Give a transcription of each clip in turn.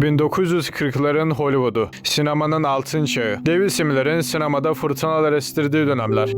1940'ların Hollywood'u, sinemanın altın çağı, dev isimlerin sinemada fırtınalar estirdiği dönemler.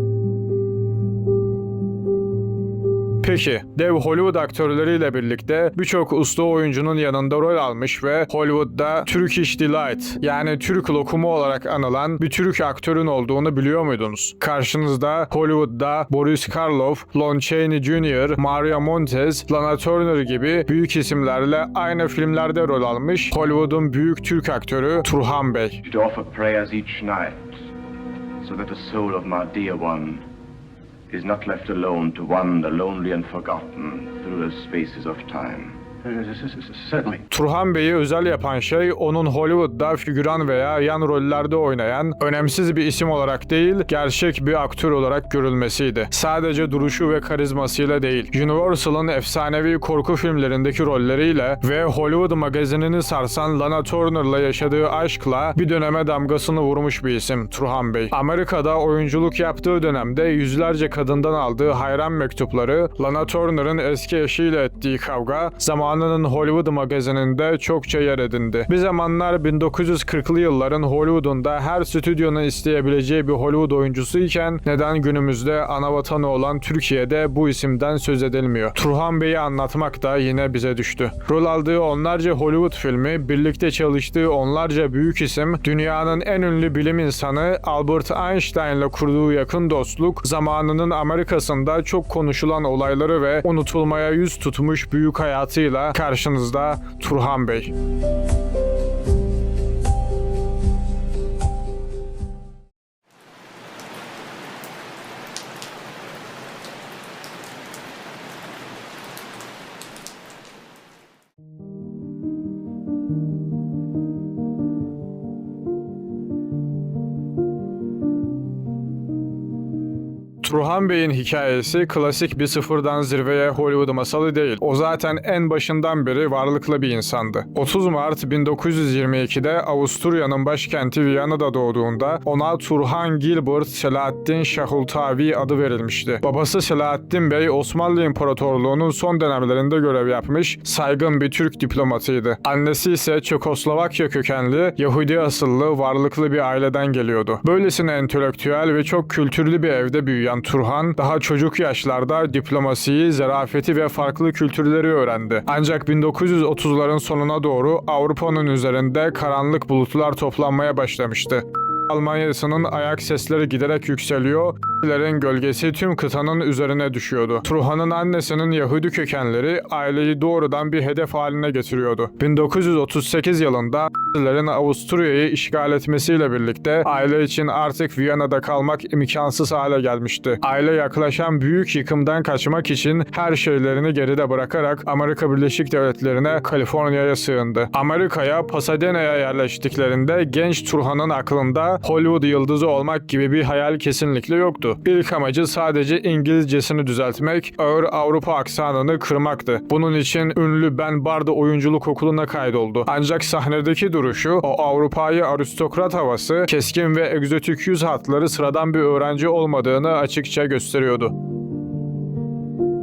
Peki, dev Hollywood aktörleriyle birlikte birçok usta oyuncunun yanında rol almış ve Hollywood'da Turkish Delight yani Türk lokumu olarak anılan bir Türk aktörün olduğunu biliyor muydunuz? Karşınızda Hollywood'da Boris Karloff, Lon Chaney Jr., Maria Montez, Lana Turner gibi büyük isimlerle aynı filmlerde rol almış Hollywood'un büyük Türk aktörü Turhan Bey. To offer prayers each night, so that the soul of my dear one is not left alone to wander lonely and forgotten through the spaces of time. Certainly. Turhan Bey'i özel yapan şey onun Hollywood'da figüran veya yan rollerde oynayan önemsiz bir isim olarak değil, gerçek bir aktör olarak görülmesiydi. Sadece duruşu ve karizmasıyla değil, Universal'ın efsanevi korku filmlerindeki rolleriyle ve Hollywood magazinini sarsan Lana Turner'la yaşadığı aşkla bir döneme damgasını vurmuş bir isim Turhan Bey. Amerika'da oyunculuk yaptığı dönemde yüzlerce kadından aldığı hayran mektupları, Lana Turner'ın eski eşiyle ettiği kavga, zamanının Hollywood magazininde çokça yer edindi. Bir zamanlar 1940'lı yılların Hollywood'unda her stüdyonun isteyebileceği bir Hollywood oyuncusu iken neden günümüzde anavatanı olan Türkiye'de bu isimden söz edilmiyor? Turhan Bey'i anlatmak da yine bize düştü. Rol aldığı onlarca Hollywood filmi, birlikte çalıştığı onlarca büyük isim, dünyanın en ünlü bilim insanı Albert Einstein'la kurduğu yakın dostluk, zamanının Amerika'sında çok konuşulan olayları ve unutulmaya yüz tutmuş büyük hayatıyla karşınızda Turhan Bey. Turhan Bey'in hikayesi klasik bir sıfırdan zirveye Hollywood masalı değil. O zaten en başından beri varlıklı bir insandı. 30 Mart 1922'de Avusturya'nın başkenti Viyana'da doğduğunda ona Turhan Gilbert Selahattin Şahultavi adı verilmişti. Babası Selahattin Bey Osmanlı İmparatorluğu'nun son dönemlerinde görev yapmış, saygın bir Türk diplomatıydı. Annesi ise Çekoslovakya kökenli, Yahudi asıllı, varlıklı bir aileden geliyordu. Böylesine entelektüel ve çok kültürlü bir evde büyüyen Turhan, daha çocuk yaşlarda diplomasiyi, zarafeti ve farklı kültürleri öğrendi. Ancak 1930'ların sonuna doğru Avrupa'nın üzerinde karanlık bulutlar toplanmaya başlamıştı. Almanya'sının ayak sesleri giderek yükseliyor, Hitler'in gölgesi tüm kıtanın üzerine düşüyordu. Turhan'ın annesinin Yahudi kökenleri aileyi doğrudan bir hedef haline getiriyordu. 1938 yılında Hitler'in Avusturya'yı işgal etmesiyle birlikte aile için artık Viyana'da kalmak imkansız hale gelmişti. Aile yaklaşan büyük yıkımdan kaçmak için her şeylerini geride bırakarak Amerika Birleşik Devletleri'ne, Kaliforniya'ya sığındı. Amerika'ya, Pasadena'ya yerleştiklerinde genç Turhan'ın aklında Hollywood yıldızı olmak gibi bir hayal kesinlikle yoktu. İlk amacı sadece İngilizcesini düzeltmek, ağır Avrupa aksanını kırmaktı. Bunun için ünlü Ben Barda oyunculuk okuluna kaydoldu. Ancak sahnedeki duruşu, o Avrupa'yı aristokrat havası, keskin ve egzotik yüz hatları sıradan bir öğrenci olmadığını açıkça gösteriyordu.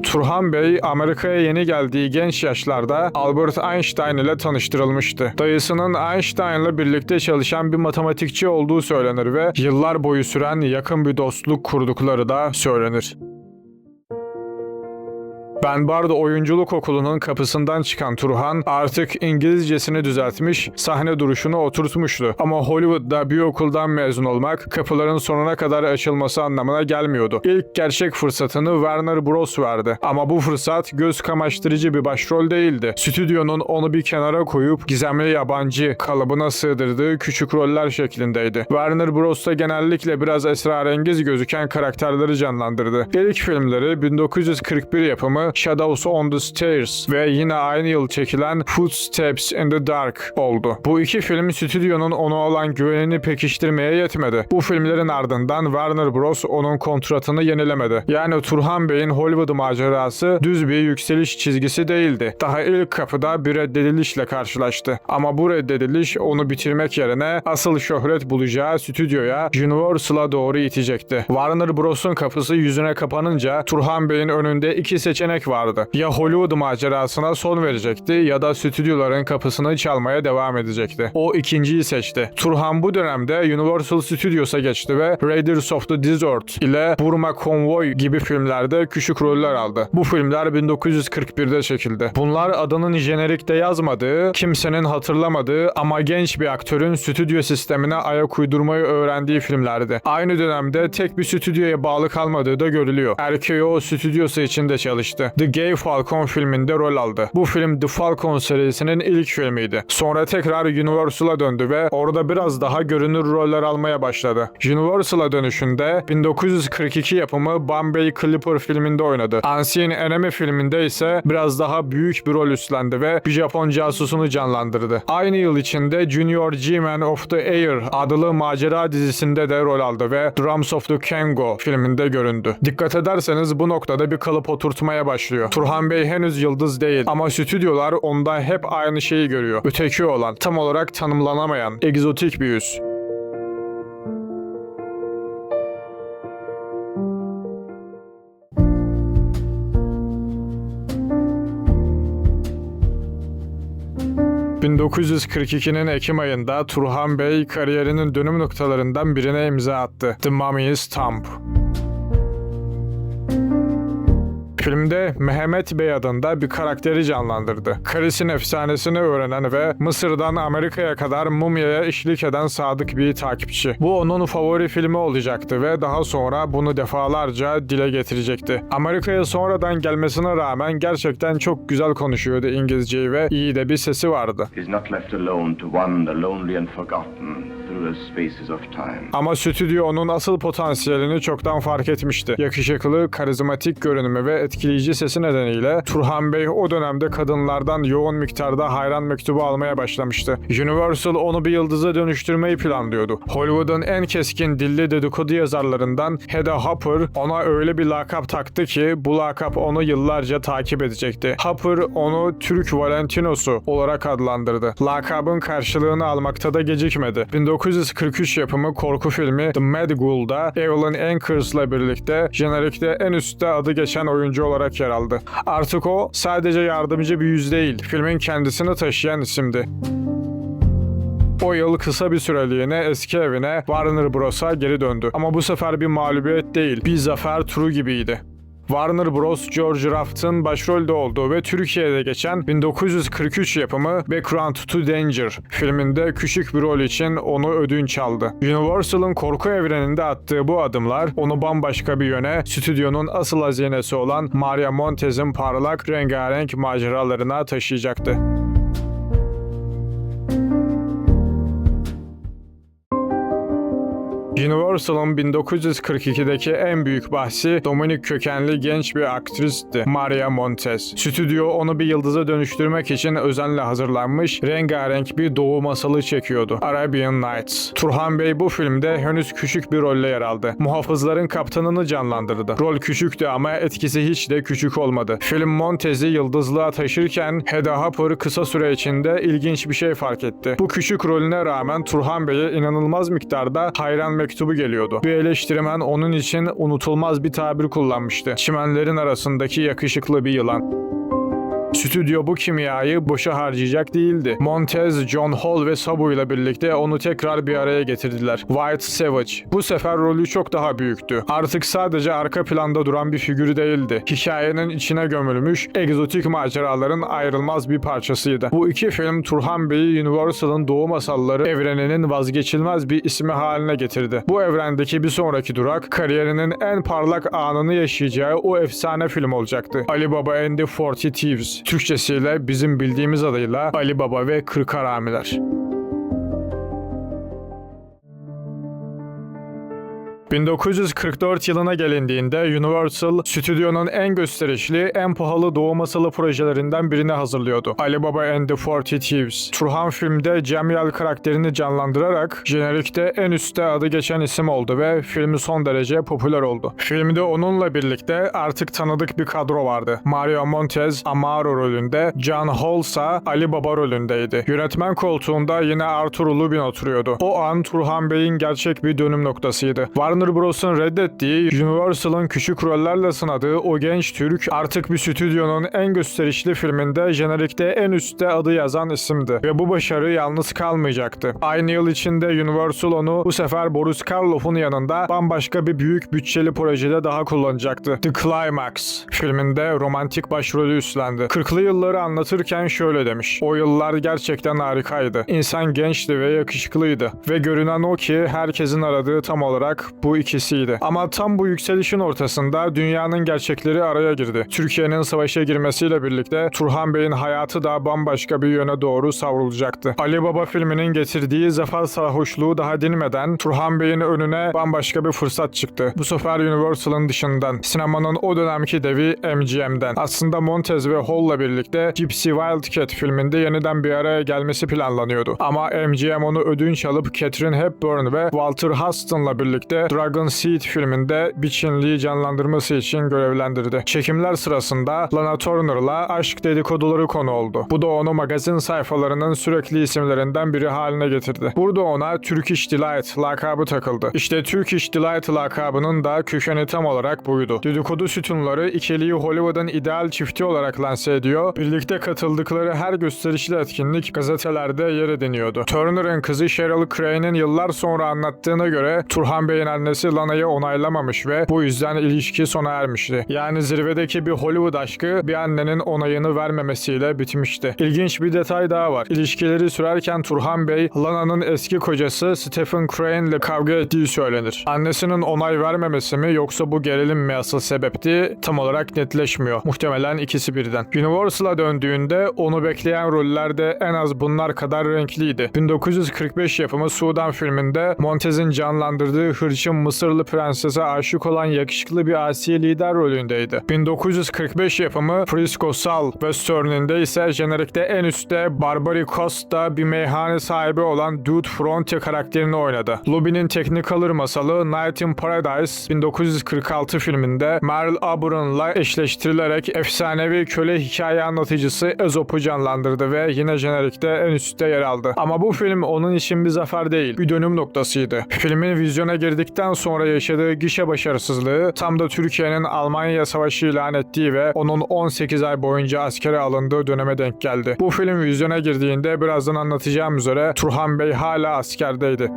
Turhan Bey, Amerika'ya yeni geldiği genç yaşlarda Albert Einstein ile tanıştırılmıştı. Dayısının Einstein'la birlikte çalışan bir matematikçi olduğu söylenir ve yıllar boyu süren yakın bir dostluk kurdukları da söylenir. Ben Barda Oyunculuk Okulu'nun kapısından çıkan Turhan artık İngilizcesini düzeltmiş, sahne duruşunu oturtmuştu. Ama Hollywood'da bir okuldan mezun olmak kapıların sonuna kadar açılması anlamına gelmiyordu. İlk gerçek fırsatını Warner Bros. Verdi. Ama bu fırsat göz kamaştırıcı bir başrol değildi. Stüdyonun onu bir kenara koyup gizemli yabancı kalıbına sığdırdığı küçük roller şeklindeydi. Warner Bros'ta genellikle biraz esrarengiz gözüken karakterleri canlandırdı. İlk filmleri 1941 yapımı Shadows on the Stairs ve yine aynı yıl çekilen Footsteps in the Dark oldu. Bu iki film stüdyonun ona olan güvenini pekiştirmeye yetmedi. Bu filmlerin ardından Warner Bros. Onun kontratını yenilemedi. Yani Turhan Bey'in Hollywood macerası düz bir yükseliş çizgisi değildi. Daha ilk kapıda bir reddedilişle karşılaştı. Ama bu reddediliş onu bitirmek yerine asıl şöhret bulacağı stüdyoya, Universal'a doğru itecekti. Warner Bros'un kapısı yüzüne kapanınca Turhan Bey'in önünde iki seçenek seçenek vardı. Ya Hollywood macerasına son verecekti ya da stüdyoların kapısını çalmaya devam edecekti. O ikinciyi seçti. Turhan bu dönemde Universal Studios'a geçti ve Raiders of the Desert ile Burma Convoy gibi filmlerde küçük roller aldı. Bu filmler 1941'de çekildi. Bunlar adının jenerikte yazmadığı, kimsenin hatırlamadığı ama genç bir aktörün stüdyo sistemine ayak uydurmayı öğrendiği filmlerdi. Aynı dönemde tek bir stüdyoya bağlı kalmadığı da görülüyor. RKO stüdyosu içinde çalıştı. The Gay Falcon filminde rol aldı. Bu film The Falcon serisinin ilk filmiydi. Sonra tekrar Universal'a döndü ve orada biraz daha görünür roller almaya başladı. Universal'a dönüşünde 1942 yapımı Bombay Clipper filminde oynadı. Unseen Enemy filminde ise biraz daha büyük bir rol üstlendi ve bir Japon casusunu canlandırdı. Aynı yıl içinde Junior G-Man of the Air adlı macera dizisinde de rol aldı ve Drums of the Congo filminde göründü. Dikkat ederseniz bu noktada bir kalıp oturtmaya başlıyor. Turhan Bey henüz yıldız değil ama stüdyolar onda hep aynı şeyi görüyor. Öteki olan, tam olarak tanımlanamayan, egzotik bir yüz. ...1942'nin Ekim ayında Turhan Bey kariyerinin dönüm noktalarından birine imza attı. The Mummy's Tomb. Filmde Mehmet Bey adında bir karakteri canlandırdı. Karis'in efsanesini öğrenen ve Mısır'dan Amerika'ya kadar mumyaya eşlik eden sadık bir takipçi. Bu onun favori filmi olacaktı ve daha sonra bunu defalarca dile getirecekti. Amerika'ya sonradan gelmesine rağmen gerçekten çok güzel konuşuyordu İngilizceyi ve iyi de bir sesi vardı. Is not left alone to wander lonely and forgotten through the spaces of time. Ama stüdyo onun asıl potansiyelini çoktan fark etmişti. Yakışıklı, karizmatik görünümü ve etkileyici sesi nedeniyle Turhan Bey o dönemde kadınlardan yoğun miktarda hayran mektubu almaya başlamıştı. Universal onu bir yıldıza dönüştürmeyi planlıyordu. Hollywood'un en keskin dilli dedikodu yazarlarından Hedda Hopper ona öyle bir lakap taktı ki bu lakap onu yıllarca takip edecekti. Hopper onu Türk Valentinosu olarak adlandırdı. Lakabın karşılığını almakta da gecikmedi. 1943 yapımı korku filmi The Mad Ghoul'da Evelyn Ankers'la birlikte jenerikte en üstte adı geçen oyuncu olarak yer aldı. Artık o sadece yardımcı bir yüz değil, filmin kendisini taşıyan isimdi. O yıl kısa bir süreliğine eski evine Warner Bros'a geri döndü. Ama bu sefer bir mağlubiyet değil, bir zafer turu gibiydi. Warner Bros. George Raft'ın başrolde olduğu ve Türkiye'de geçen 1943 yapımı Background to Danger filminde küçük bir rol için onu ödünç aldı. Universal'ın korku evreninde attığı bu adımlar onu bambaşka bir yöne, stüdyonun asıl hazinesi olan Maria Montez'in parlak rengarenk maceralarına taşıyacaktı. Universal'ın 1942'deki en büyük bahsi Dominik kökenli genç bir aktristi Maria Montez. Stüdyo onu bir yıldıza dönüştürmek için özenle hazırlanmış rengarenk bir doğu masalı çekiyordu. Arabian Nights. Turhan Bey bu filmde henüz küçük bir rolle yer aldı. Muhafızların kaptanını canlandırdı. Rol küçüktü ama etkisi hiç de küçük olmadı. Film Montez'i yıldızlığa taşırken Hedda Hopper kısa süre içinde ilginç bir şey fark etti. Bu küçük rolüne rağmen Turhan Bey'e inanılmaz miktarda hayran mektubu geliyordu. Bir eleştirmen onun için unutulmaz bir tabir kullanmıştı. Çimenlerin arasındaki yakışıklı bir yılan. Stüdyo bu kimyayı boşa harcayacak değildi. Montez, John Hall ve Sabu ile birlikte onu tekrar bir araya getirdiler. White Savage. Bu sefer rolü çok daha büyüktü. Artık sadece arka planda duran bir figürü değildi. Hikayenin içine gömülmüş, egzotik maceraların ayrılmaz bir parçasıydı. Bu iki film Turhan Bey'i Universal'ın Doğu Masalları evreninin vazgeçilmez bir ismi haline getirdi. Bu evrendeki bir sonraki durak, kariyerinin en parlak anını yaşayacağı o efsane film olacaktı. Ali Baba and the 40 Thieves. Türkçesiyle bizim bildiğimiz adıyla Ali Baba ve 40 Haramiler. 1944 yılına gelindiğinde Universal, stüdyonun en gösterişli, en pahalı doğu masalı projelerinden birini hazırlıyordu. Ali Baba and the 40 Thieves. Turhan filmde Cemyal karakterini canlandırarak jenerikte en üstte adı geçen isim oldu ve filmi son derece popüler oldu. Filmde onunla birlikte artık tanıdık bir kadro vardı. Mario Montez Amaro rolünde, John Hall ise Ali Baba rolündeydi. Yönetmen koltuğunda yine Arthur Lubin oturuyordu. O an Turhan Bey'in gerçek bir dönüm noktasıydı. Warner Warner Bros'un reddettiği, Universal'ın küçük rollerle sınadığı o genç Türk artık bir stüdyonun en gösterişli filminde jenerikte en üstte adı yazan isimdi. Ve bu başarı yalnız kalmayacaktı. Aynı yıl içinde Universal onu bu sefer Boris Karloff'un yanında bambaşka bir büyük bütçeli projede daha kullanacaktı. The Climax filminde romantik başrolü üstlendi. 40'lı yılları anlatırken şöyle demiş: "O yıllar gerçekten harikaydı. İnsan gençti ve yakışıklıydı. Ve görünen o ki herkesin aradığı tam olarak bu ikisiydi. Ama tam bu yükselişin ortasında dünyanın gerçekleri araya girdi. Türkiye'nin savaşa girmesiyle birlikte Turhan Bey'in hayatı da bambaşka bir yöne doğru savrulacaktı. Ali Baba filminin getirdiği zafer sarhoşluğu daha dinmeden Turhan Bey'in önüne bambaşka bir fırsat çıktı. Bu sefer Universal'ın dışından, sinemanın o dönemki devi MGM'den. Aslında Montez ve Hall'la birlikte Gypsy Wildcat filminde yeniden bir araya gelmesi planlanıyordu. Ama MGM onu ödünç alıp Katharine Hepburn ve Walter Huston'la birlikte Dragon Seed filminde bir Çinliyi canlandırması için görevlendirdi. Çekimler sırasında Lana Turner'la aşk dedikoduları konu oldu. Bu da onu magazin sayfalarının sürekli isimlerinden biri haline getirdi. Burada ona Turkish Delight lakabı takıldı. İşte Turkish Delight lakabının da kökeni tam olarak buydu. Dedikodu sütunları ikiliyi Hollywood'un ideal çifti olarak lanse ediyor. Birlikte katıldıkları her gösterişli etkinlik gazetelerde yer ediniyordu. Turner'ın kızı Cheryl Crane'in yıllar sonra anlattığına göre Turhan Bey'in annesi Lana'yı onaylamamış ve bu yüzden ilişki sona ermişti. Yani zirvedeki bir Hollywood aşkı bir annenin onayını vermemesiyle bitmişti. İlginç bir detay daha var. İlişkileri sürerken Turhan Bey, Lana'nın eski kocası Stephen Crane ile kavga ettiği söylenir. Annesinin onay vermemesi mi yoksa bu gerilim mi asıl sebepti tam olarak netleşmiyor. Muhtemelen ikisi birden. Universal'a döndüğünde onu bekleyen roller de en az bunlar kadar renkliydi. 1945 yapımı Sudan filminde Montez'in canlandırdığı hırçın Mısırlı prensese aşık olan yakışıklı bir Asiye lider rolündeydi. 1945 yapımı Frisco Sal Western'inde ise jenerikte en üstte Barbary Costa bir meyhane sahibi olan Dude Frontier karakterini oynadı. Lubin'in Technicolor masalı Night in Paradise 1946 filminde Merle Aubrey'la eşleştirilerek efsanevi köle hikaye anlatıcısı Aesop'u canlandırdı ve yine jenerikte en üstte yer aldı. Ama bu film onun için bir zafer değil, bir dönüm noktasıydı. Filmin vizyona girdikten sonra yaşadığı gişe başarısızlığı tam da Türkiye'nin Almanya Savaşı ilan ettiği ve onun 18 ay boyunca askere alındığı döneme denk geldi. Bu film vizyona girdiğinde birazdan anlatacağım üzere Turhan Bey hala askerdeydi.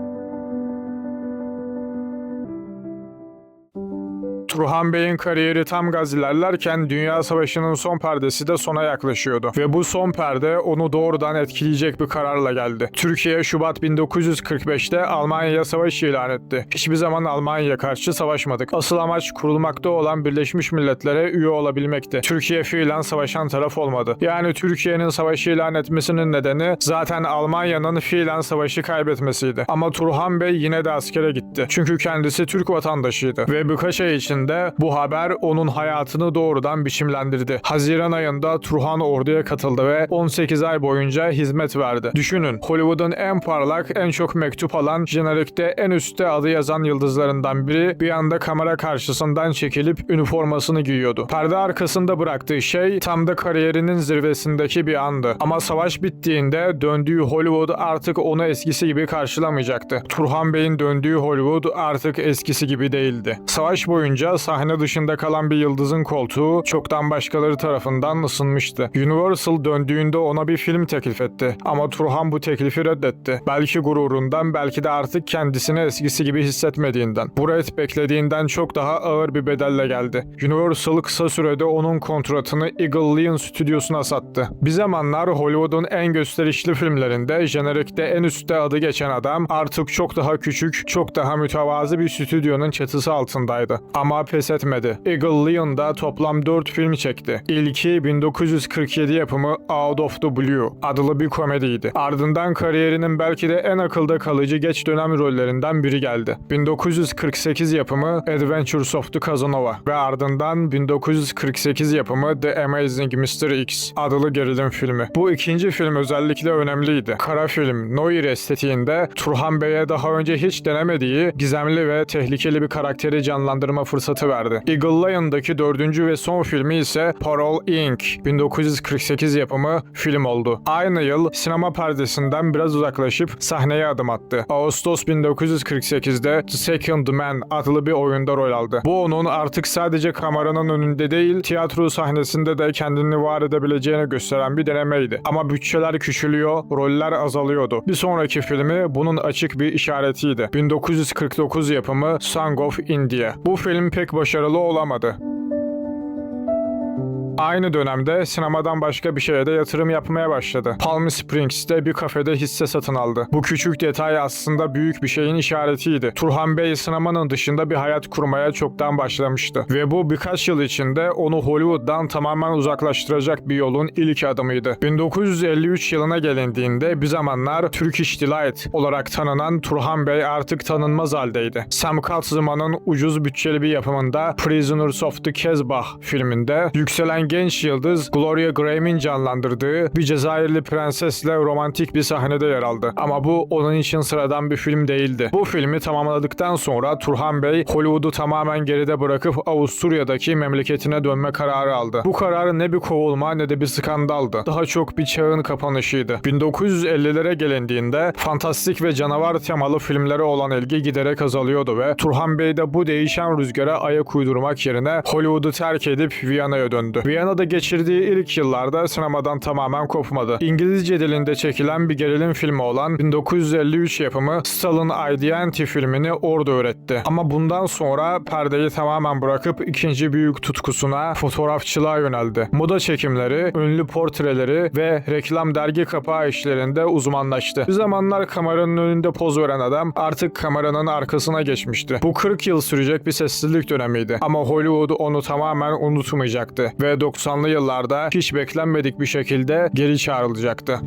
Turhan Bey'in kariyeri tam gaz ilerlerken Dünya Savaşı'nın son perdesi de sona yaklaşıyordu. Ve bu son perde onu doğrudan etkileyecek bir kararla geldi. Türkiye Şubat 1945'te Almanya'ya savaş ilan etti. Hiçbir zaman Almanya'ya karşı savaşmadık. Asıl amaç kurulmakta olan Birleşmiş Milletler'e üye olabilmekti. Türkiye fiilen savaşan taraf olmadı. Yani Türkiye'nin savaşı ilan etmesinin nedeni zaten Almanya'nın fiilen savaşı kaybetmesiydi. Ama Turhan Bey yine de askere gitti. Çünkü kendisi Türk vatandaşıydı. Ve birkaç ay içinde bu haber onun hayatını doğrudan biçimlendirdi. Haziran ayında Turhan orduya katıldı ve 18 ay boyunca hizmet verdi. Düşünün, Hollywood'un en parlak, en çok mektup alan, jenerikte en üstte adı yazan yıldızlarından biri bir anda kamera karşısından çekilip üniformasını giyiyordu. Perde arkasında bıraktığı şey tam da kariyerinin zirvesindeki bir andı. Ama savaş bittiğinde döndüğü Hollywood artık onu eskisi gibi karşılamayacaktı. Turhan Bey'in döndüğü Hollywood artık eskisi gibi değildi. Savaş boyunca sahne dışında kalan bir yıldızın koltuğu çoktan başkaları tarafından ısınmıştı. Universal döndüğünde ona bir film teklif etti. Ama Turhan bu teklifi reddetti. Belki gururundan, belki de artık kendisini eskisi gibi hissetmediğinden. Bu red beklediğinden çok daha ağır bir bedelle geldi. Universal kısa sürede onun kontratını Eagle Lion stüdyosuna sattı. Bir zamanlar Hollywood'un en gösterişli filmlerinde jenerikte en üstte adı geçen adam artık çok daha küçük, çok daha mütevazı bir stüdyonun çatısı altındaydı. Ama pes etmedi. Eagle Lion'da toplam 4 film çekti. İlki 1947 yapımı Out of the Blue adlı bir komediydi. Ardından kariyerinin belki de en akılda kalıcı geç dönem rollerinden biri geldi. 1948 yapımı Adventures of the Casanova ve ardından 1948 yapımı The Amazing Mr. X adlı gerilim filmi. Bu ikinci film özellikle önemliydi. Kara film, noir estetiğinde Turhan Bey'e daha önce hiç denemediği gizemli ve tehlikeli bir karakteri canlandırma fırsatı satıverdi. Eagle Lion'daki 4. ve son filmi ise Parole Inc. 1948 yapımı film oldu. Aynı yıl sinema perdesinden biraz uzaklaşıp sahneye adım attı. Ağustos 1948'de The Second Man adlı bir oyunda rol aldı. Bu onun artık sadece kameranın önünde değil, tiyatro sahnesinde de kendini var edebileceğini gösteren bir denemeydi. Ama bütçeler küçülüyor, roller azalıyordu. Bir sonraki filmi bunun açık bir işaretiydi. 1949 yapımı Song of India. Bu film pek başarılı olamadı. Aynı dönemde sinemadan başka bir şeye de yatırım yapmaya başladı. Palm Springs'te bir kafede hisse satın aldı. Bu küçük detay aslında büyük bir şeyin işaretiydi. Turhan Bey sinemanın dışında bir hayat kurmaya çoktan başlamıştı. Ve bu birkaç yıl içinde onu Hollywood'dan tamamen uzaklaştıracak bir yolun ilk adımıydı. 1953 yılına gelindiğinde bir zamanlar Turkish Delight olarak tanınan Turhan Bey artık tanınmaz haldeydi. Sam Katzman'ın ucuz bütçeli bir yapımında Prisoners of the Casbah filminde yükselen genç yıldız Gloria Graham'in canlandırdığı bir Cezayirli prensesle romantik bir sahnede yer aldı. Ama bu onun için sıradan bir film değildi. Bu filmi tamamladıktan sonra Turhan Bey Hollywood'u tamamen geride bırakıp Avusturya'daki memleketine dönme kararı aldı. Bu karar ne bir kovulma ne de bir skandaldı. Daha çok bir çağın kapanışıydı. 1950'lere gelindiğinde fantastik ve canavar temalı filmlere olan ilgi giderek azalıyordu ve Turhan Bey de bu değişen rüzgara ayak uydurmak yerine Hollywood'u terk edip Viyana'ya döndü. Viyana'da geçirdiği ilk yıllarda sinemadan tamamen kopmadı. İngilizce dilinde çekilen bir gerilim filmi olan 1953 yapımı Stalin Identity filmini orada öğretti. Ama bundan sonra perdeyi tamamen bırakıp ikinci büyük tutkusuna fotoğrafçılığa yöneldi. Moda çekimleri, ünlü portreleri ve reklam dergi kapağı işlerinde uzmanlaştı. Bir zamanlar kameranın önünde poz veren adam artık kameranın arkasına geçmişti. Bu 40 yıl sürecek bir sessizlik dönemiydi. Ama Hollywood onu tamamen unutmayacaktı ve 90'lı yıllarda hiç beklenmedik bir şekilde geri çağrılacaktı.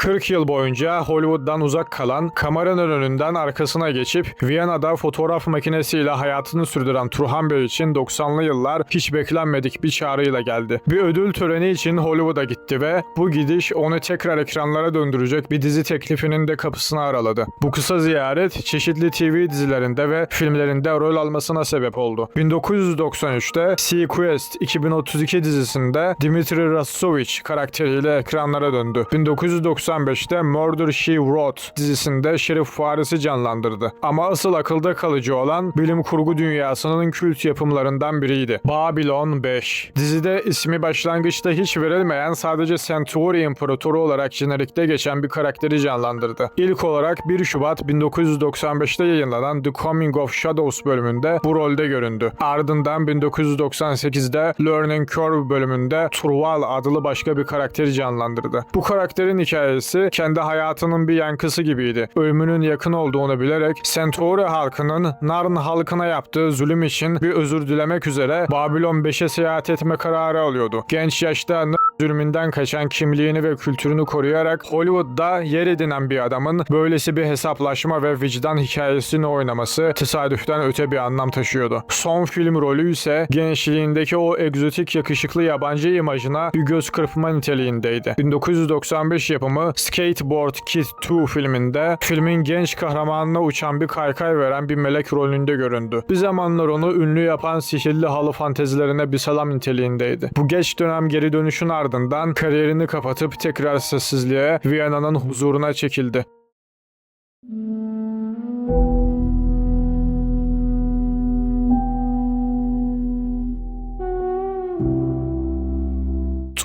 40 yıl boyunca Hollywood'dan uzak kalan, kameranın önünden arkasına geçip Viyana'da fotoğraf makinesiyle hayatını sürdüren Turhan Bey için 90'lı yıllar hiç beklenmedik bir çağrıyla geldi. Bir ödül töreni için Hollywood'a gitti ve bu gidiş onu tekrar ekranlara döndürecek bir dizi teklifinin de kapısını araladı. Bu kısa ziyaret çeşitli TV dizilerinde ve filmlerinde rol almasına sebep oldu. 1993'te Sequest 2032 dizisinde Dmitri Rastovich karakteriyle ekranlara döndü. 1995'te Murder, She Wrote dizisinde Şerif Faris'i canlandırdı. Ama asıl akılda kalıcı olan bilim kurgu dünyasının kült yapımlarından biriydi. Babylon 5. Dizide ismi başlangıçta hiç verilmeyen sadece Centauri İmparatoru olarak jenerikte geçen bir karakteri canlandırdı. İlk olarak 1 Şubat 1995'te yayınlanan The Coming of Shadows bölümünde bu rolde göründü. Ardından 1998'de Learning Curve bölümünde Turval adlı başka bir karakteri canlandırdı. Bu karakterin hikayesi kendi hayatının bir yankısı gibiydi. Ölümünün yakın olduğunu bilerek Centauri halkının Narn halkına yaptığı zulüm için bir özür dilemek üzere Babylon 5'e seyahat etme kararı alıyordu. Genç yaşta zulmünden kaçan kimliğini ve kültürünü koruyarak Hollywood'da yer edinen bir adamın böylesi bir hesaplaşma ve vicdan hikayesini oynaması tesadüften öte bir anlam taşıyordu. Son film rolü ise gençliğindeki o egzotik yakışıklı yabancı imajına bir göz kırpma niteliğindeydi. 1995 yapımı Skateboard Kid 2 filminde filmin genç kahramanına uçan bir kaykay veren bir melek rolünde göründü. Bir zamanlar onu ünlü yapan sihirli halı fantezilerine bir salam niteliğindeydi. Bu geç dönem geri dönüşün ardından kariyerini kapatıp tekrar sessizliğe, Viyana'nın huzuruna çekildi.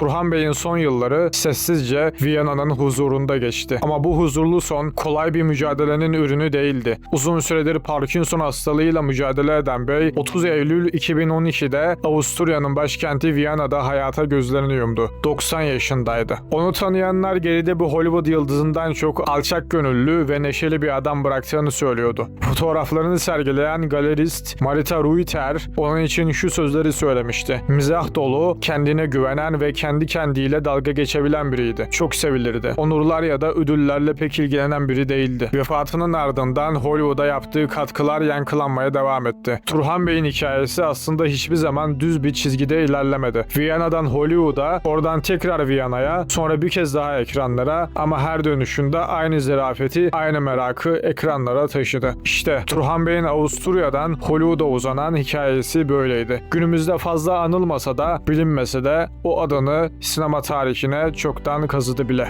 Turhan Bey'in son yılları sessizce Viyana'nın huzurunda geçti. Ama bu huzurlu son kolay bir mücadelenin ürünü değildi. Uzun süredir Parkinson hastalığıyla mücadele eden Bey, 30 Eylül 2012'de Avusturya'nın başkenti Viyana'da hayata gözlerini yumdu. 90 yaşındaydı. Onu tanıyanlar geride bir Hollywood yıldızından çok alçak gönüllü ve neşeli bir adam bıraktığını söylüyordu. Fotoğraflarını sergileyen galerist Marita Reuter onun için şu sözleri söylemişti. Mizah dolu, kendine güvenen ve kendi kendiyle dalga geçebilen biriydi. Çok sevilirdi. Onurlar ya da ödüllerle pek ilgilenen biri değildi. Vefatının ardından Hollywood'a yaptığı katkılar yankılanmaya devam etti. Turhan Bey'in hikayesi aslında hiçbir zaman düz bir çizgide ilerlemedi. Viyana'dan Hollywood'a, oradan tekrar Viyana'ya, sonra bir kez daha ekranlara, ama her dönüşünde aynı zarafeti, aynı merakı ekranlara taşıdı. İşte Turhan Bey'in Avusturya'dan Hollywood'a uzanan hikayesi böyleydi. Günümüzde fazla anılmasa da, bilinmese de o adını sinema tarihine çoktan kazıdı bile.